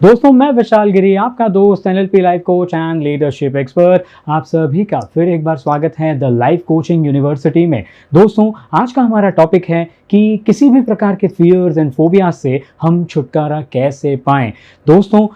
दोस्तों, मैं विशाल गिरी, आपका दोस्त, NLP life coach and leadership expert. आप सभी का फिर एक बार स्वागत है द लाइफ कोचिंग यूनिवर्सिटी में। दोस्तों, आज का हमारा टॉपिक है कि किसी भी प्रकार के फियर्स एंड फोबिया से हम छुटकारा कैसे पाएं। दोस्तों,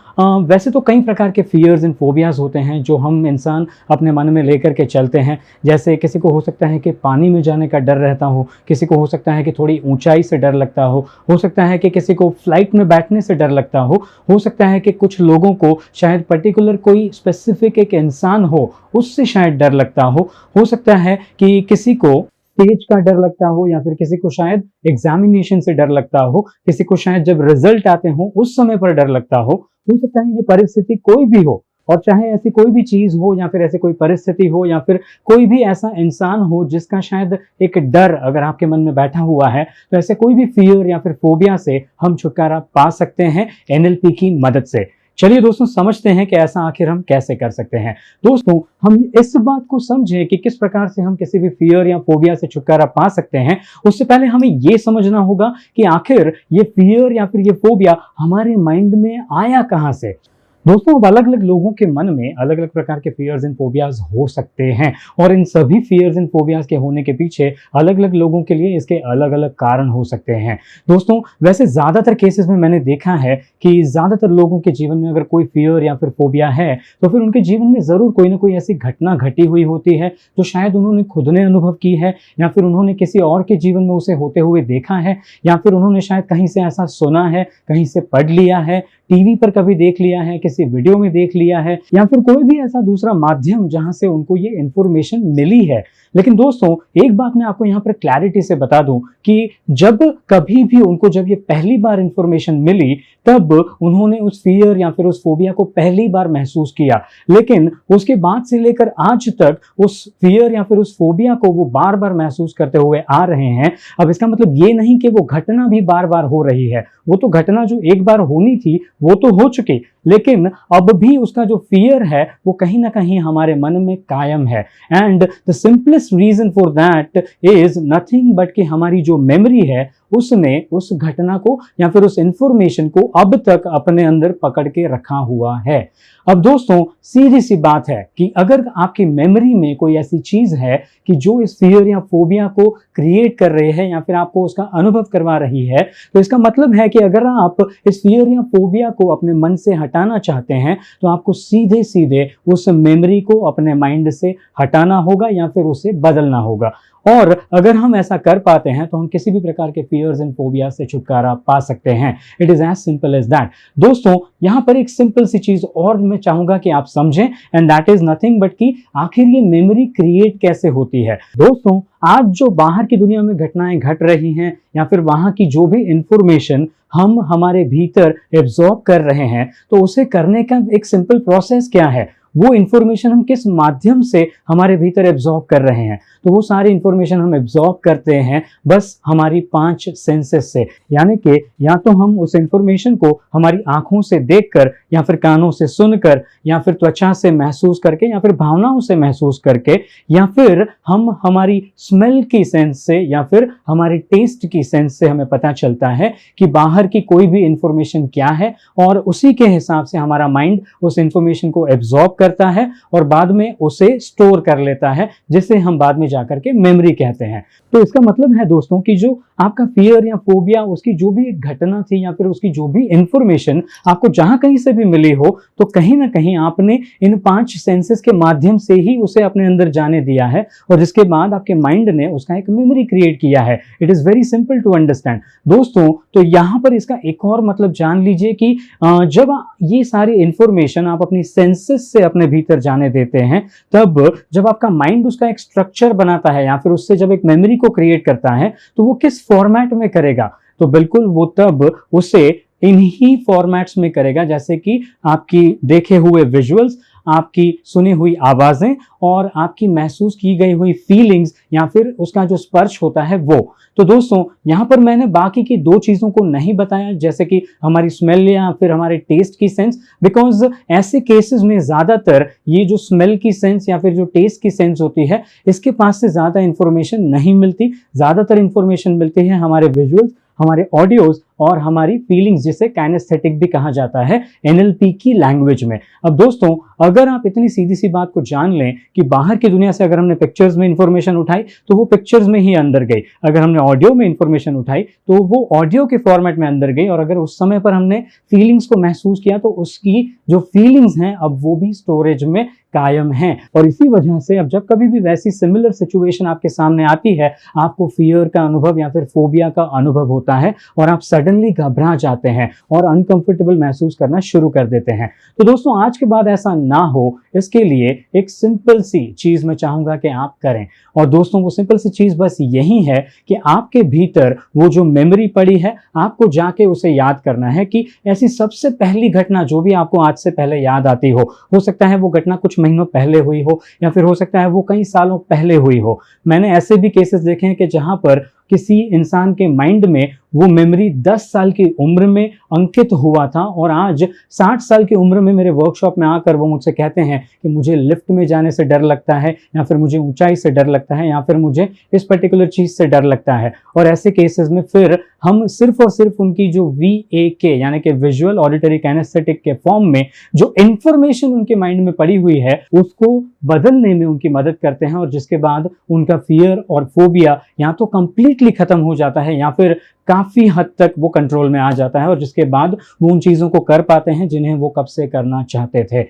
वैसे तो कई प्रकार के फियर्स एंड फोबियाज होते हैं जो हम इंसान अपने मन में लेकर के चलते हैं। जैसे किसी को हो सकता है कि पानी में जाने का डर रहता हो, किसी को हो सकता है कि थोड़ी ऊंचाई से डर लगता हो सकता है कि किसी को फ्लाइट में बैठने से डर लगता हो सकता है कि कुछ लोगों को शायद पर्टिकुलर कोई स्पेसिफिक एक इंसान हो उससे शायद डर लगता हो सकता है कि किसी को स्टेज का डर लगता हो, या फिर किसी को शायद एग्जामिनेशन से डर लगता हो, किसी को शायद जब रिजल्ट आते हो उस समय पर डर लगता हो सकता है ये परिस्थिति कोई भी हो, और चाहे ऐसी कोई भी चीज हो या फिर ऐसी कोई परिस्थिति हो या फिर कोई भी ऐसा इंसान हो जिसका शायद एक डर अगर आपके मन में बैठा हुआ है, तो ऐसे कोई भी फियर या फिर फोबिया से हम छुटकारा पा सकते हैं एनएलपी की मदद से। चलिए दोस्तों, समझते हैं कि ऐसा आखिर हम कैसे कर सकते हैं। दोस्तों, हम इस बात को समझें कि किस प्रकार से हम किसी भी फियर या फोबिया से छुटकारा पा सकते हैं, उससे पहले हमें यह समझना होगा कि आखिर ये फियर या फिर ये फोबिया हमारे माइंड में आया कहां से। दोस्तों, अब अलग अलग लोगों के मन में अलग अलग प्रकार के फियर्स एंड फोबियाज हो सकते हैं, और इन सभी फियर्स एंड फोबियाज के होने के पीछे अलग अलग लोगों के लिए इसके अलग अलग कारण हो सकते हैं। दोस्तों, वैसे ज्यादातर केसेस में मैंने देखा है कि ज्यादातर लोगों के जीवन में अगर कोई फियर या फिर फोबिया है तो फिर उनके जीवन में जरूर कोई ना कोई ऐसी घटना घटी हुई होती है जो शायद उन्होंने खुद ने अनुभव की है, या फिर उन्होंने किसी और के जीवन में उसे होते हुए देखा है, या फिर उन्होंने शायद कहीं से ऐसा सुना है, कहीं से पढ़ लिया है, टीवी पर कभी देख लिया है, किसी वीडियो में देख लिया है, या फिर कोई भी ऐसा दूसरा माध्यम जहां से उनको ये इंफॉर्मेशन मिली है। लेकिन दोस्तों, एक बात मैं आपको यहाँ पर क्लैरिटी से बता दूं कि जब कभी भी उनको जब ये पहली बार इंफॉर्मेशन मिली तब उन्होंने उस फियर या फिर उस फोबिया को पहली बार महसूस किया, लेकिन उसके बाद से लेकर आज तक उस फियर या फिर उस फोबिया को वो बार बार महसूस करते हुए आ रहे हैं। अब इसका मतलब ये नहीं कि वो घटना भी बार बार हो रही है, वो तो घटना जो एक बार होनी थी वो तो हो चुकी, लेकिन अब भी उसका जो फियर है वो कहीं ना कहीं हमारे मन में कायम है। And the simplest reason for that is nothing but कि हमारी जो मेमोरी है उसने उस घटना को या फिर उस इंफॉर्मेशन को अब तक अपने अंदर पकड़ के रखा हुआ है। अब दोस्तों, सीधी सी बात है कि अगर आपकी मेमोरी में कोई ऐसी चीज है कि जो इस फियर या फोबिया को क्रिएट कर रही है या फिर आपको उसका अनुभव करवा रही है, तो इसका मतलब है कि अगर आप इस फियर या फोबिया को अपने मन से हटाना चाहते हैं तो आपको सीधे सीधे उस मेमोरी को अपने माइंड से हटाना होगा या फिर उसे बदलना होगा। और अगर हम ऐसा कर पाते हैं तो हम किसी भी प्रकार के फियर्स एंड फोबिया से छुटकारा पा सकते हैं। It is as simple as that. दोस्तों, यहां पर एक सिंपल सी चीज और मैं चाहूंगा कि आप समझें, and that is nothing but कि आखिर ये मेमोरी क्रिएट कैसे होती है। दोस्तों, आज जो बाहर की दुनिया में घटनाएं घट रही हैं या फिर वहां की जो भी इंफॉर्मेशन हम हमारे भीतर एब्जॉर्ब कर रहे हैं, तो उसे करने का एक सिंपल प्रोसेस क्या है, वो इंफॉर्मेशन हम किस माध्यम से हमारे भीतर एब्जॉर्ब कर रहे हैं। तो वो सारी इंफॉर्मेशन हम एब्जॉर्ब करते हैं बस हमारी 5 सेंसेस से, यानी कि या तो हम उस इंफॉर्मेशन को हमारी आंखों से देखकर, या फिर कानों से सुनकर, या फिर त्वचा से महसूस करके, या फिर भावनाओं से महसूस करके, या फिर हम हमारी स्मेल की सेंस से, या फिर हमारी टेस्ट की सेंस से हमें पता चलता है कि बाहर की कोई भी इंफॉर्मेशन क्या है, और उसी के हिसाब से हमारा माइंड उस इंफॉर्मेशन को एब्जॉर्ब करता है और बाद में उसे स्टोर कर लेता है, जिसे हम बाद में जाकर के मेमोरी कहते हैं। तो इसका मतलब है दोस्तों कि जो आपका फियर या फोबिया, उसकी जो भी घटना थी या फिर उसकी जो भी इंफॉर्मेशन आपको जहां कहीं से भी मिली हो, तो कहीं ना कहीं आपने इन 5 सेंसेस के माध्यम से ही उसे अपने अंदर जाने दिया है, और जिसके बाद आपके माइंड ने उसका एक मेमोरी क्रिएट किया है। It is very simple to understand. दोस्तों, तो यहां पर इसका एक और मतलब जान लीजिए कि जब ये सारी इंफॉर्मेशन आप अपनी सेंसेस से अपने भीतर जाने देते हैं, तब जब आपका माइंड उसका एक स्ट्रक्चर बनाता है या फिर उससे जब एक मेमोरी को क्रिएट करता है, तो वो किस फॉर्मेट में करेगा, तो बिल्कुल वो तब उसे इन्हीं फॉर्मेट्स में करेगा, जैसे कि आपकी देखे हुए विजुअल्स, आपकी सुनी हुई आवाजें और आपकी महसूस की गई हुई फीलिंग्स, या फिर उसका जो स्पर्श होता है वो। तो दोस्तों, यहाँ पर मैंने बाकी की 2 चीजों को नहीं बताया, जैसे कि हमारी स्मेल या फिर हमारे टेस्ट की सेंस, बिकॉज ऐसे केसेस में ज्यादातर ये जो स्मेल की सेंस या फिर जो टेस्ट की सेंस होती है, इसके पास से ज्यादा इंफॉर्मेशन नहीं मिलती। ज्यादातर इंफॉर्मेशन मिलती है हमारे विजुअल्स, हमारे ऑडियोज और हमारी फीलिंग्स, जिसे काइनेस्थेटिक भी कहा जाता है एनएलपी की लैंग्वेज में। अब दोस्तों, अगर आप इतनी सीधी सी बात को जान लें कि बाहर की दुनिया से अगर हमने पिक्चर्स में इंफॉर्मेशन उठाई तो वो पिक्चर्स में ही अंदर गई, अगर हमने ऑडियो में इंफॉर्मेशन उठाई तो वो ऑडियो के फॉर्मेट में अंदर गई, और अगर उस समय पर हमने फीलिंग्स को महसूस किया तो उसकी जो फीलिंग्स हैं अब वो भी स्टोरेज में कायम है। और इसी वजह से अब जब कभी भी वैसी सिमिलर सिचुएशन आपके सामने आती है, आपको फियर का अनुभव या फिर फोबिया का अनुभव होता है और आप सडनली घबरा जाते हैं और अनकंफर्टेबल महसूस करना शुरू कर देते हैं। तो दोस्तों, आज के बाद ऐसा ना हो, इसके लिए एक सिंपल सी चीज मैं चाहूंगा कि आप करें। और दोस्तों, वो सिंपल सी चीज बस यही है कि आपके भीतर वो जो मेमोरी पड़ी है, आपको जाके उसे याद करना है कि ऐसी सबसे पहली घटना जो भी आपको आज से पहले याद आती हो सकता है वो घटना कुछ महीनों पहले हुई हो या फिर हो सकता है वो कई सालों पहले हुई हो। मैंने ऐसे भी केसेस देखे हैं कि जहां पर किसी इंसान के माइंड में वो मेमोरी 10 साल की उम्र में अंकित हुआ था और आज 60 साल की उम्र में मेरे वर्कशॉप में आकर वो मुझसे कहते हैं कि मुझे लिफ्ट में जाने से डर लगता है, या फिर मुझे ऊंचाई से डर लगता है, या फिर मुझे इस पर्टिकुलर चीज से डर लगता है। और ऐसे केसेस में फिर हम सिर्फ और सिर्फ उनकी जो VAK यानी कि विजुअल ऑडिटरी काइनेस्थेटिक के फॉर्म में जो इंफॉर्मेशन उनके माइंड में पड़ी हुई है उसको बदलने में उनकी मदद करते हैं, और जिसके बाद उनका फियर और फोबिया या तो कंप्लीटली खत्म हो जाता है या फिर काफी हद तक वो कंट्रोल में आ जाता है, और जिसके बाद वो उन चीजों को कर पाते हैं जिन्हें वो कब से करना चाहते थे।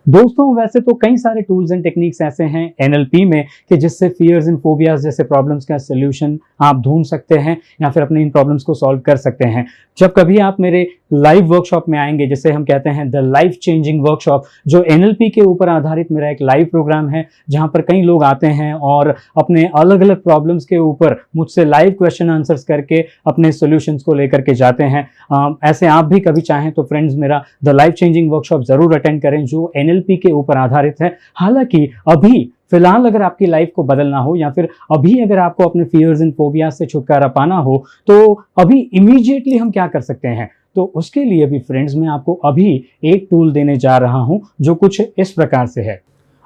दोस्तों, वैसे तो कई सारे टूल्स एंड टेक्निक्स ऐसे हैं एनएलपी में कि जिससे फियर्स एंड फोबियाज जैसे प्रॉब्लम्स का सोल्यूशन आप ढूंढ सकते हैं या फिर अपने इन प्रॉब्लम्स को सॉल्व कर सकते हैं। जब कभी आप मेरे लाइव वर्कशॉप में आएंगे, जिसे हम कहते हैं द लाइफ चेंजिंग वर्कशॉप, जो एनएलपी के ऊपर आधारित मेरा एक लाइव प्रोग्राम है, जहां पर कई लोग आते हैं और अपने अलग अलग प्रॉब्लम्स के ऊपर मुझसे लाइव क्वेश्चन आंसर्स करके अपने सॉल्यूशंस को लेकर के जाते हैं। ऐसे आप भी कभी चाहें तो फ्रेंड्स मेरा द लाइफ चेंजिंग वर्कशॉप जरूर अटेंड करें, जो एनएलपी के ऊपर आधारित है। हालांकि अभी फिलहाल अगर आपकी लाइफ को बदलना हो या फिर अभी अगर आपको अपने फियर्स एंड फोबिया से छुटकारा पाना हो तो अभी इमीडिएटली हम क्या कर सकते हैं, तो उसके लिए भी फ्रेंड्स मैं आपको अभी एक टूल देने जा रहा हूं जो कुछ इस प्रकार से है।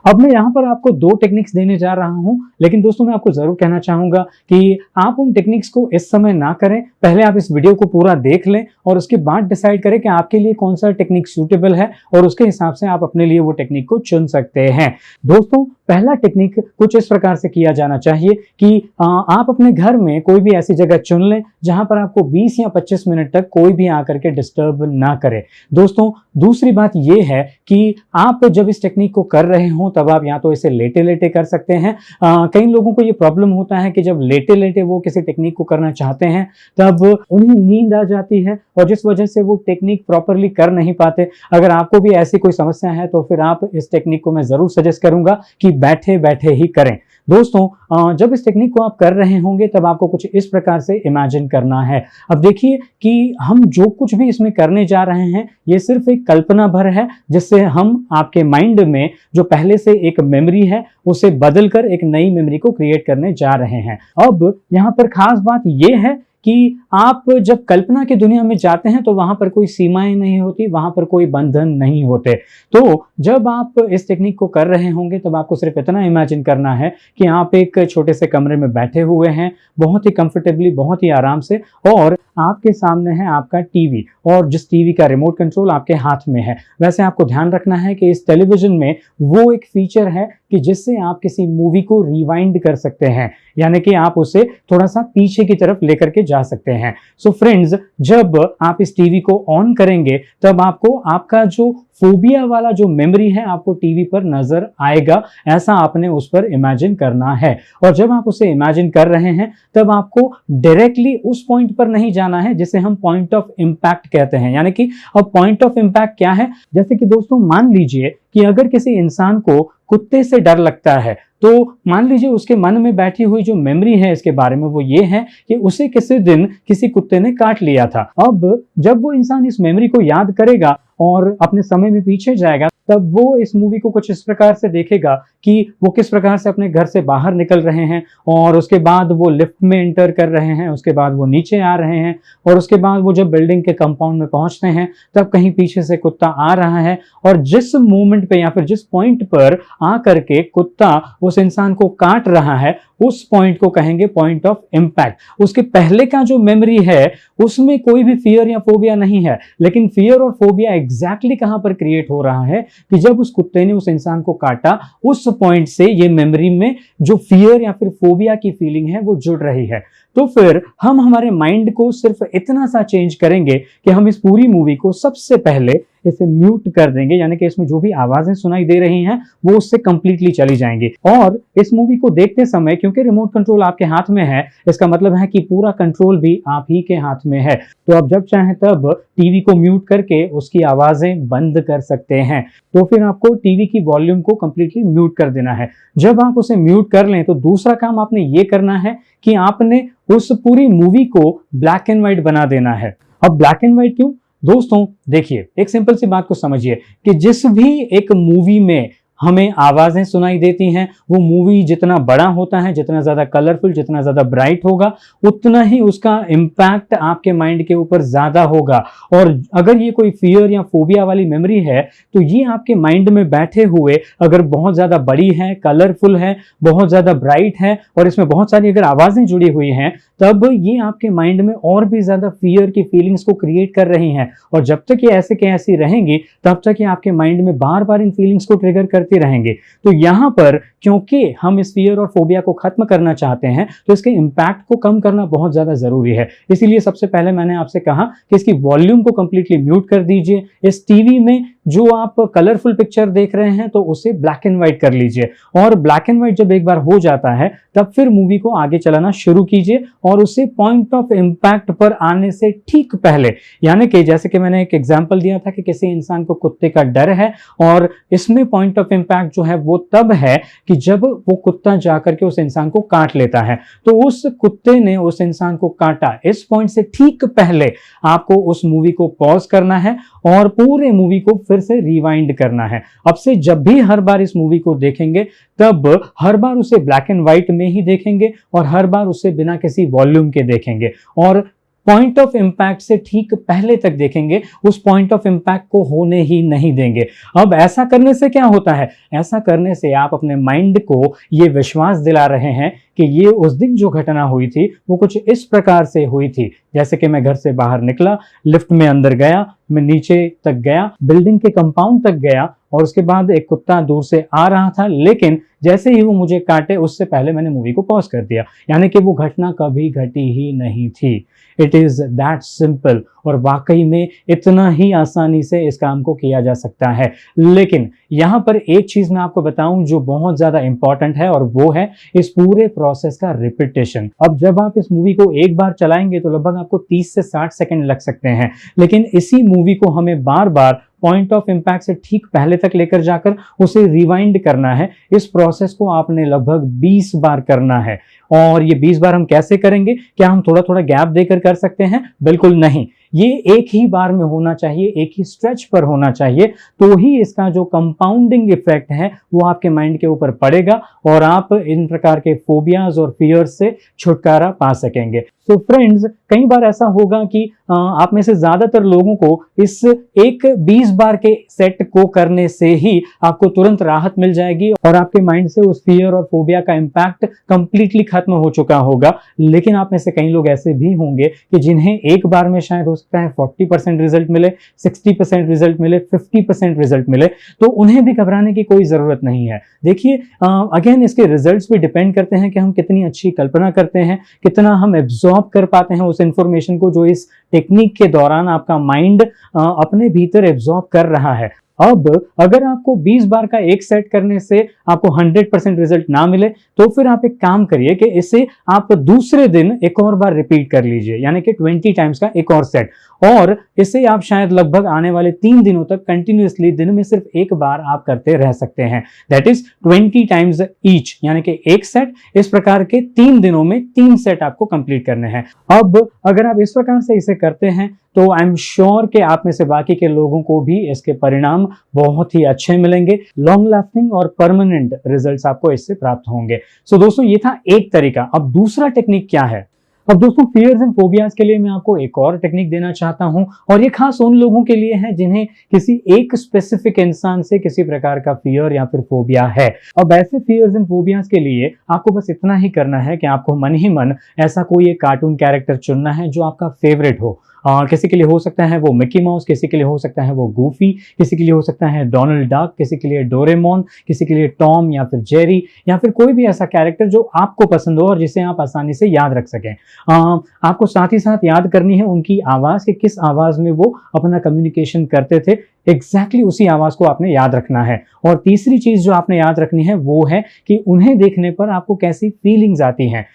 अब मैं यहाँ पर आपको 2 टेक्निक्स देने जा रहा हूं, लेकिन दोस्तों मैं आपको जरूर कहना चाहूंगा कि आप उन टेक्निक्स को इस समय ना करें। पहले आप इस वीडियो को पूरा देख लें और उसके बाद डिसाइड करें कि आपके लिए कौन सा टेक्निक सूटेबल है, और उसके हिसाब से आप अपने लिए वो टेक्निक को चुन सकते हैं। दोस्तों, पहला टेक्निक कुछ इस प्रकार से किया जाना चाहिए कि आप अपने घर में कोई भी ऐसी जगह चुन लें जहां पर आपको 20 या 25 मिनट तक कोई भी आकर के डिस्टर्ब ना करे। दोस्तों, दूसरी बात यह है कि आप जब इस टेक्निक को कर रहे हो तब आप या तो इसे लेटे लेटे कर सकते हैं। कई लोगों को ये प्रॉब्लम होता है कि जब लेटे लेटे वो किसी टेक्निक को करना चाहते हैं तब उन्हें नींद आ जाती है और जिस वजह से वो टेक्निक प्रॉपरली कर नहीं पाते। अगर आपको भी ऐसी कोई समस्या है तो फिर आप इस टेक्निक को मैं जरूर सजेस्ट करूंगा कि बैठे बैठे ही करें। दोस्तों, जब इस टेक्निक को आप कर रहे होंगे तब आपको कुछ इस प्रकार से इमेजिन करना है। अब देखिए कि हम जो कुछ भी इसमें करने जा रहे हैं ये सिर्फ एक कल्पना भर है, जिससे हम आपके माइंड में जो पहले से एक मेमोरी है उसे बदलकर एक नई मेमोरी को क्रिएट करने जा रहे हैं। अब यहाँ पर खास बात यह है कि आप जब कल्पना की दुनिया में जाते हैं तो वहां पर कोई सीमाएं नहीं होती, वहां पर कोई बंधन नहीं होते। तो जब आप इस टेक्निक को कर रहे होंगे तब आपको सिर्फ इतना इमेजिन करना है कि आप एक छोटे से कमरे में बैठे हुए हैं, बहुत ही कंफर्टेबली, बहुत ही आराम से, और आपके सामने है आपका टीवी, और जिस टीवी का रिमोट कंट्रोल आपके हाथ में है। वैसे आपको ध्यान रखना है कि इस टेलीविजन में वो एक फीचर है कि जिससे आप किसी मूवी को रिवाइंड कर सकते हैं, यानी कि आप उसे थोड़ा सा पीछे की तरफ लेकर के जा सकते हैं। सो फ्रेंड्स, जब आप इस टीवी को ऑन करेंगे तब आपको आपका जो फोबिया वाला जो मेमोरी है आपको टीवी पर नजर आएगा, ऐसा आपने उस पर इमेजिन करना है। और जब आप उसे इमेजिन कर रहे हैं तब आपको डायरेक्टली उस पॉइंट पर नहीं जाना है जिसे हम पॉइंट ऑफ इंपैक्ट कहते हैं। यानी कि अब पॉइंट ऑफ इंपैक्ट क्या है, जैसे कि दोस्तों मान लीजिए कि अगर किसी इंसान को कुत्ते से डर लगता है तो मान लीजिए उसके मन में बैठी हुई जो मेमोरी है इसके बारे में वो ये है कि उसे किसी दिन किसी कुत्ते ने काट लिया था। अब जब वो इंसान इस मेमोरी को याद करेगा और अपने समय में पीछे जाएगा तब वो इस मूवी को कुछ इस प्रकार से देखेगा कि वो किस प्रकार से अपने घर से बाहर निकल रहे हैं, और उसके बाद वो लिफ्ट में एंटर कर रहे हैं, उसके बाद वो नीचे आ रहे हैं, और उसके बाद वो जब बिल्डिंग के कंपाउंड में पहुंचते हैं तब कहीं पीछे से कुत्ता आ रहा है, और जिस मोमेंट पे या फिर जिस पॉइंट पर आकर के कुत्ता उस इंसान को काट रहा है, उस पॉइंट को कहेंगे पॉइंट ऑफ इंपैक्ट। उसके पहले का जो मेमोरी है उसमें कोई भी फियर या फोबिया नहीं है, लेकिन फियर और फोबिया एग्जैक्टली कहां पर क्रिएट हो रहा है कि जब उस कुत्ते ने उस इंसान को काटा, उस पॉइंट से ये मेमोरी में जो फियर या फिर फोबिया की फीलिंग है वो जुड़ रही है। तो फिर हम हमारे माइंड को सिर्फ इतना सा चेंज करेंगे कि हम इस पूरी मूवी को सबसे पहले इसे म्यूट कर देंगे, यानी कि इसमें जो भी आवाजें सुनाई दे रही हैं वो उससे कंप्लीटली चली जाएंगी। और इस मूवी को देखते समय क्योंकि रिमोट कंट्रोल आपके हाथ में है, इसका मतलब है कि पूरा कंट्रोल भी आप ही के हाथ में है। तो आप जब चाहें तब टीवी को म्यूट करके उसकी आवाजें बंद कर सकते हैं। तो फिर आपको टीवी की वॉल्यूम को कंप्लीटली म्यूट कर देना है। जब आप उसे म्यूट कर लें तो दूसरा काम आपने ये करना है कि आपने उस पूरी मूवी को ब्लैक एंड व्हाइट बना देना है। अब ब्लैक एंड व्हाइट क्यों? दोस्तों देखिए, एक सिंपल सी बात को समझिए कि जिस भी एक मूवी में हमें आवाजें सुनाई देती हैं, वो मूवी जितना बड़ा होता है, जितना ज्यादा कलरफुल, जितना ज्यादा ब्राइट होगा, उतना ही उसका इम्पैक्ट आपके माइंड के ऊपर ज्यादा होगा। और अगर ये कोई फियर या फोबिया वाली मेमोरी है तो ये आपके माइंड में बैठे हुए अगर बहुत ज्यादा बड़ी है, कलरफुल है, बहुत ज्यादा ब्राइट है और इसमें बहुत सारी अगर आवाजें जुड़ी हुई हैं, तब ये आपके माइंड में और भी ज्यादा फियर की फीलिंग्स को क्रिएट कर रही हैं। और जब तक ये ऐसे के ऐसी रहेंगी तब तक ये आपके माइंड में बार बार इन फीलिंग्स को ट्रिगर करते रहेंगे। तो यहां पर क्योंकि हम इस फियर और फोबिया को खत्म करना चाहते हैं तो इसके इम्पैक्ट को कम करना बहुत ज्यादा जरूरी है। इसीलिए सबसे पहले मैंने आपसे कहा कि इसकी वॉल्यूम को कंप्लीटली म्यूट कर दीजिए। इस टीवी में जो आप कलरफुल पिक्चर देख रहे हैं तो उसे ब्लैक एंड व्हाइट कर लीजिए, और ब्लैक एंड व्हाइट जब एक बार हो जाता है तब फिर मूवी को आगे चलाना शुरू कीजिए और उसे पॉइंट ऑफ इंपैक्ट पर आने से ठीक पहले, यानी कि जैसे कि मैंने एक एग्जांपल दिया था कि किसी इंसान को कुत्ते का डर है और इसमें पॉइंट ऑफ इंपैक्ट जो है वो तब है कि जब वो कुत्ता जाकर के उस इंसान को काट लेता है। तो उस कुत्ते ने उस इंसान को काटा, इस पॉइंट से ठीक पहले आपको उस मूवी को पॉज करना है और पूरे मूवी को फिर से रिवाइंड करना है। अब से जब भी हर बार इस मूवी को देखेंगे तब हर बार उसे ब्लैक एंड व्हाइट में ही देखेंगे और हर बार उसे बिना किसी वॉल्यूम के देखेंगे और पॉइंट ऑफ इंपैक्ट से ठीक पहले तक देखेंगे, उस पॉइंट ऑफ इंपैक्ट को होने ही नहीं देंगे। अब ऐसा करने से क्या होता है? ऐसा करने से आप अपने माइंड को ये विश्वास दिला रहे हैं कि ये उस दिन जो घटना हुई थी वो कुछ इस प्रकार से हुई थी, जैसे कि मैं घर से बाहर निकला, लिफ्ट में अंदर गया, मैं नीचे तक गया, बिल्डिंग के कंपाउंड तक गया और उसके बाद एक कुत्ता दूर से आ रहा था, लेकिन जैसे ही वो मुझे काटे उससे पहले मैंने मूवी को पॉज कर दिया, यानी कि वो घटना कभी घटी ही नहीं थी। It is that simple. और वाकई में इतना ही आसानी से इस काम को किया जा सकता है। लेकिन यहां पर एक चीज मैं आपको बताऊं जो बहुत ज्यादा इंपॉर्टेंट है, और वो है इस पूरे प्रोसेस का रिपीटेशन। अब जब आप इस मूवी को एक बार चलाएंगे तो लगभग आपको 30 से 60 सेकंड लग सकते हैं, लेकिन इसी मूवी को हमें बार बार पॉइंट ऑफ इंपैक्ट से ठीक पहले तक लेकर जाकर उसे रिवाइंड करना है। इस प्रोसेस को आपने लगभग 20 बार करना है। और ये 20 बार हम कैसे करेंगे? क्या हम थोड़ा थोड़ा गैप देकर कर सकते हैं? बिल्कुल नहीं, ये एक ही बार में होना चाहिए, एक ही स्ट्रेच पर होना चाहिए, तो ही इसका जो कंपाउंडिंग इफेक्ट है वो आपके माइंड के ऊपर पड़ेगा और आप इन प्रकार के फोबियाज और फियर्स से छुटकारा पा सकेंगे। तो फ्रेंड्स, कई बार ऐसा होगा कि आप में से ज्यादातर लोगों को इस एक 20 बार के सेट को करने से ही आपको तुरंत राहत मिल जाएगी और आपके माइंड से उस फियर और फोबिया का इम्पैक्ट कंप्लीटली खत्म हो चुका होगा। लेकिन आप में से कई लोग ऐसे भी होंगे कि जिन्हें एक बार में शायद हो सकता है 40% रिजल्ट मिले, 60% रिजल्ट मिले, 50% रिजल्ट मिले, तो उन्हें भी घबराने की कोई जरूरत नहीं है। देखिए, अगेन इसके रिजल्ट्स भी डिपेंड करते हैं कि हम कितनी अच्छी कल्पना करते हैं, कितना हम एब्जॉर्ब कर पाते हैं उस इंफॉर्मेशन को जो इस टेक्निक के दौरान आपका माइंड अपने भीतर एब्जॉर्ब कर रहा है। अब अगर आपको 20 बार का एक सेट करने से आपको 100% रिजल्ट ना मिले तो फिर आप एक काम करिए कि इसे आप दूसरे दिन एक और बार रिपीट कर लीजिए, यानी कि 20 टाइम्स का एक और सेट। और इसे आप शायद लगभग आने वाले 3 दिनों तक कंटिन्यूअसली दिन में सिर्फ एक बार आप करते रह सकते हैं। दैट इज 20 टाइम्स ईच, यानी कि एक सेट। इस प्रकार के 3 दिनों में 3 सेट आपको कंप्लीट करने हैं। अब अगर आप इस प्रकार से इसे करते हैं तो आई एम श्योर कि आप में से बाकी के लोगों को भी इसके परिणाम बहुत ही अच्छे मिलेंगे, लॉन्ग लास्टिंग और परमानेंट रिजल्ट्स आपको इससे प्राप्त होंगे। सो दोस्तों, ये था एक तरीका। अब दूसरा टेक्निक क्या है? अब दोस्तों, फियर्स एंड फोबियाज के लिए मैं आपको एक और टेक्निक देना चाहता हूं, और ये खास उन लोगों के लिए है जिन्हें किसी एक स्पेसिफिक इंसान से किसी प्रकार का फियर या फिर फोबिया है। अब ऐसे फियर्स एंड फोबियाज के लिए आपको बस इतना ही करना है कि आपको मन ही मन ऐसा कोई एक कार्टून कैरेक्टर चुनना है जो आपका फेवरेट हो। किसी के लिए हो सकता है वो मिकी माउस, किसी के लिए हो सकता है वो गूफी, किसी के लिए हो सकता है डोनाल्ड डक, किसी के लिए डोरेमोन, किसी के लिए टॉम या फिर जेरी, या फिर कोई भी ऐसा कैरेक्टर जो आपको पसंद हो और जिसे आप आसानी से याद रख सकें। आपको साथ ही साथ याद करनी है उनकी आवाज़, कि किस आवाज़ में वो अपना कम्युनिकेशन करते थे। एग्जैक्टली उसी आवाज़ को आपने याद रखना है। और तीसरी चीज़ जो आपने याद रखनी है वो है कि उन्हें देखने पर आपको कैसी फीलिंग्स आती हैं।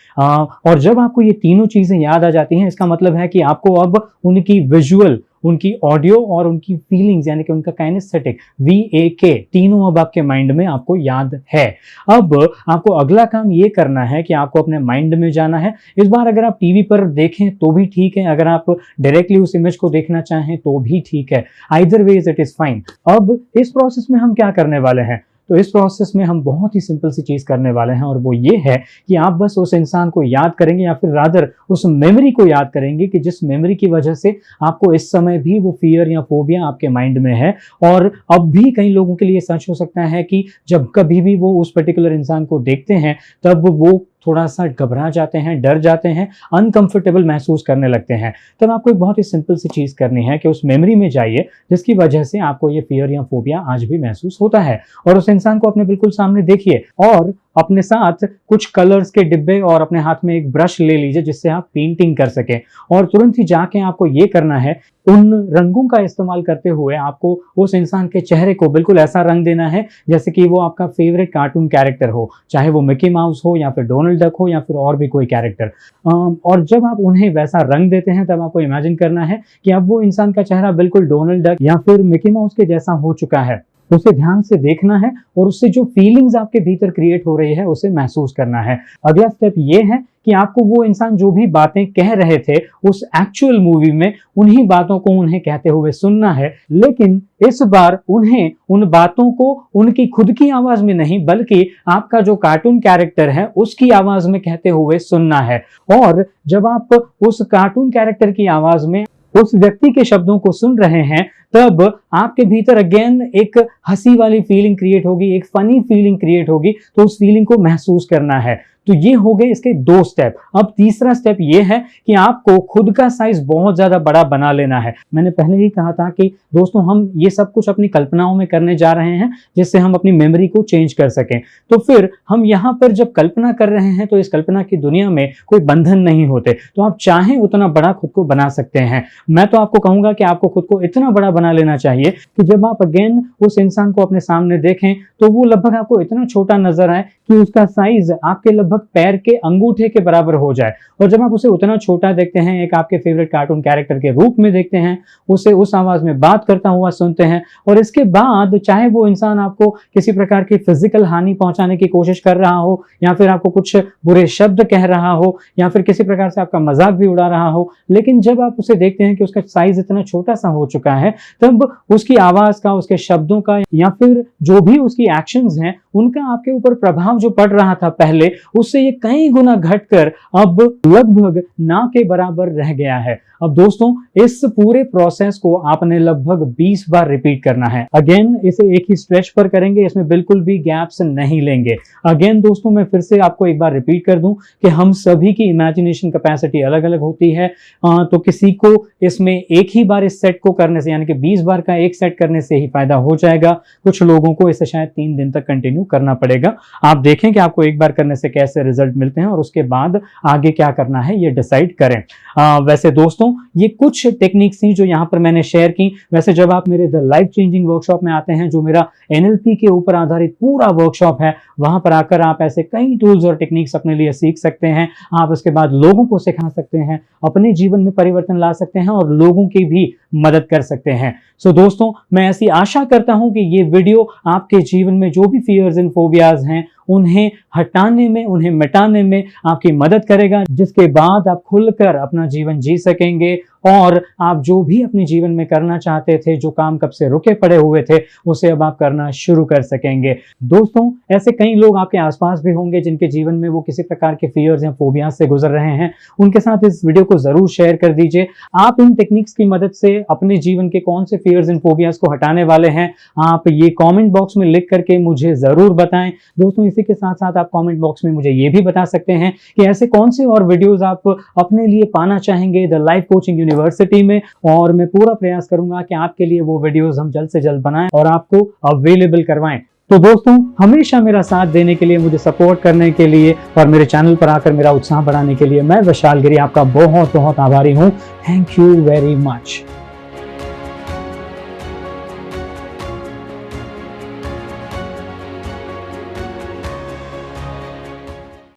और जब आपको ये तीनों चीज़ें याद आ जाती हैं, इसका मतलब है कि आपको अब उनकी विजुअल, उनकी ऑडियो और उनकी फीलिंग्स, यानी कि उनका काइनेस्थेटिक VAK, तीनों अब आपके माइंड में आपको याद है। अब आपको अगला काम ये करना है कि आपको अपने माइंड में जाना है। इस बार अगर आप टीवी पर देखें तो भी ठीक है, अगर आप डायरेक्टली उस इमेज को देखना चाहें तो भी ठीक है। Either ways it is fine. अब इस प्रोसेस में हम क्या करने वाले हैं? तो इस प्रोसेस में हम बहुत ही सिंपल सी चीज करने वाले हैं, और वो ये है कि आप बस उस इंसान को याद करेंगे, या फिर रादर उस मेमोरी को याद करेंगे कि जिस मेमोरी की वजह से आपको इस समय भी वो फियर या फोबिया आपके माइंड में है। और अब भी कई लोगों के लिए सच हो सकता है कि जब कभी भी वो उस पर्टिकुलर इंसान को देखते हैं तब वो थोड़ा सा घबरा जाते हैं, डर जाते हैं, अनकंफर्टेबल महसूस करने लगते हैं। तब आपको एक बहुत ही सिंपल सी चीज़ करनी है कि उस मेमोरी में जाइए जिसकी वजह से आपको ये फियर या फोबिया आज भी महसूस होता है, और उस इंसान को अपने बिल्कुल सामने देखिए, और अपने साथ कुछ कलर्स के डिब्बे और अपने हाथ में एक ब्रश ले लीजिए जिससे आप पेंटिंग कर सकें। और तुरंत ही जाके आपको ये करना है, उन रंगों का इस्तेमाल करते हुए आपको उस इंसान के चेहरे को बिल्कुल ऐसा रंग देना है जैसे कि वो आपका फेवरेट कार्टून कैरेक्टर हो, चाहे वो मिकी माउस हो या फिर डोनाल्ड डक हो या फिर और भी कोई कैरेक्टर। और जब आप उन्हें वैसा रंग देते हैं तब आपको इमेजिन करना है कि अब वो इंसान का चेहरा बिल्कुल डोनाल्ड डक या फिर मिकी माउस के जैसा हो चुका है। उसे ध्यान से देखना है और उससे जो फीलिंग्स आपके भीतर क्रिएट हो रही है उसे महसूस करना है। अगला स्टेप ये है कि आपको वो इंसान जो भी बातें कह रहे थे उस एक्चुअल मूवी में, उन्हीं बातों को उन्हें कहते हुए सुनना है, लेकिन इस बार उन्हें उन बातों को उनकी खुद की आवाज में नहीं बल्कि आपका जो कार्टून कैरेक्टर है उसकी आवाज में कहते हुए सुनना है। और जब आप उस कार्टून कैरेक्टर की आवाज में उस व्यक्ति के शब्दों को सुन रहे हैं तब आपके भीतर अगेन एक हंसी वाली फीलिंग क्रिएट होगी, एक फनी फीलिंग क्रिएट होगी। तो उस फीलिंग को महसूस करना है। तो ये हो गए इसके 2 स्टेप। अब तीसरा स्टेप ये है कि आपको खुद का साइज बहुत ज्यादा बड़ा बना लेना है। मैंने पहले ही कहा था कि दोस्तों हम ये सब कुछ अपनी कल्पनाओं में करने जा रहे हैं जिससे हम अपनी मेमोरी को चेंज कर सकें। तो फिर हम यहाँ पर जब कल्पना कर रहे हैं तो इस कल्पना की दुनिया में कोई बंधन नहीं होते, तो आप चाहें उतना बड़ा खुद को बना सकते हैं। मैं तो आपको कहूंगा कि आपको खुद को इतना बड़ा बना लेना चाहिए कि जब आप अगेन उस इंसान को अपने सामने देखें तो वो लगभग आपको इतना छोटा नजर आए कि उसका साइज आपके लगभग पैर के अंगूठे के बराबर हो जाए। और जब आप उसे उतना छोटा देखते हैं, एक आपके फेवरेट कार्टून कैरेक्टर के रूप में देखते हैं, उसे उस आवाज में बात करता हुआ सुनते हैं, और इसके बाद चाहे वो इंसान आपको किसी प्रकार की फिजिकल हानि पहुंचाने की कोशिश कर रहा हो, या फिर आपको कुछ बुरे शब्द कह रहा हो, या फिर किसी प्रकार से आपका मजाक भी उड़ा रहा हो, लेकिन जब आप उसे देखते हैं कि उसका साइज इतना छोटा सा हो चुका है, तब उसकी आवाज का, उसके शब्दों का, या फिर जो भी उसकी एक्शंस हैं उनका आपके ऊपर प्रभाव जो पड़ रहा था पहले, उससे ये कई गुना घटकर अब लगभग ना के बराबर रह गया है। अब दोस्तों इस पूरे प्रोसेस को आपने लगभग 20 बार रिपीट करना है। अगेन इसे एक ही स्ट्रेच पर करेंगे, इसमें बिल्कुल भी गैप्स नहीं लेंगे। अगेन दोस्तों मैं फिर से आपको एक बार रिपीट कर दूं कि हम सभी की इमेजिनेशन कैपेसिटी अलग अलग होती है। तो किसी को इसमें एक ही बार इस सेट को करने से, यानी कि 20 बार का एक सेट करने से ही फायदा हो जाएगा। कुछ लोगों को इसे शायद 3 दिन तक कंटिन्यू करना पड़ेगा। आप देखें कि आपको एक बार करने से कैसा कैसे रिजल्ट मिलते हैं और उसके बाद आगे क्या करना है ये डिसाइड करें। वैसे दोस्तों ये कुछ टेक्निक्स थी जो यहाँ पर मैंने शेयर की। वैसे जब आप मेरे द लाइफ चेंजिंग वर्कशॉप में आते हैं, जो मेरा NLP के ऊपर आधारित पूरा वर्कशॉप है, वहां पर आकर आप ऐसे कई टूल्स और टेक्निक्स अपने लिए सीख सकते हैं। आप उसके बाद लोगों को सिखा सकते हैं, अपने जीवन में परिवर्तन ला सकते हैं और लोगों की भी मदद कर सकते हैं। सो दोस्तों मैं ऐसी आशा करता हूं कि ये वीडियो आपके जीवन में जो भी फियर्स एंड फोबियाज हैं उन्हें हटाने में, उन्हें मिटाने में आपकी मदद करेगा, जिसके बाद आप खुलकर अपना जीवन जी सकेंगे और आप जो भी अपने जीवन में करना चाहते थे, जो काम कब से रुके पड़े हुए थे, उसे अब आप करना शुरू कर सकेंगे। दोस्तों ऐसे कई लोग आपके आसपास भी होंगे जिनके जीवन में वो किसी प्रकार के फियर्स या फोबियाज से गुजर रहे हैं। उनके साथ इस वीडियो को जरूर शेयर कर दीजिए। आप इन टेक्निक्स की मदद से अपने जीवन के कौन से फियर्स एंड फोबियाज को हटाने वाले हैं, आप ये कमेंट बॉक्स में लिख करके मुझे जरूर बताएं। दोस्तों इसी के साथ साथ आप कमेंट बॉक्स में मुझे ये भी बता सकते हैं कि ऐसे कौन से और वीडियोस आप अपने लिए पाना चाहेंगे द लाइफ कोचिंग यूनिवर्सिटी में, और मैं पूरा प्रयास करूंगा कि आपके लिए वो वीडियोस हम जल्द से जल्द बनाएं और आपको अवेलेबल करवाएं। तो दोस्तों हमेशा मेरा साथ देने के लिए, मुझे सपोर्ट करने के लिए और मेरे चैनल पर आकर मेरा उत्साह बढ़ाने के लिए मैं विशाल गिरी आपका बहुत बहुत आभारी हूं। Thank you very much.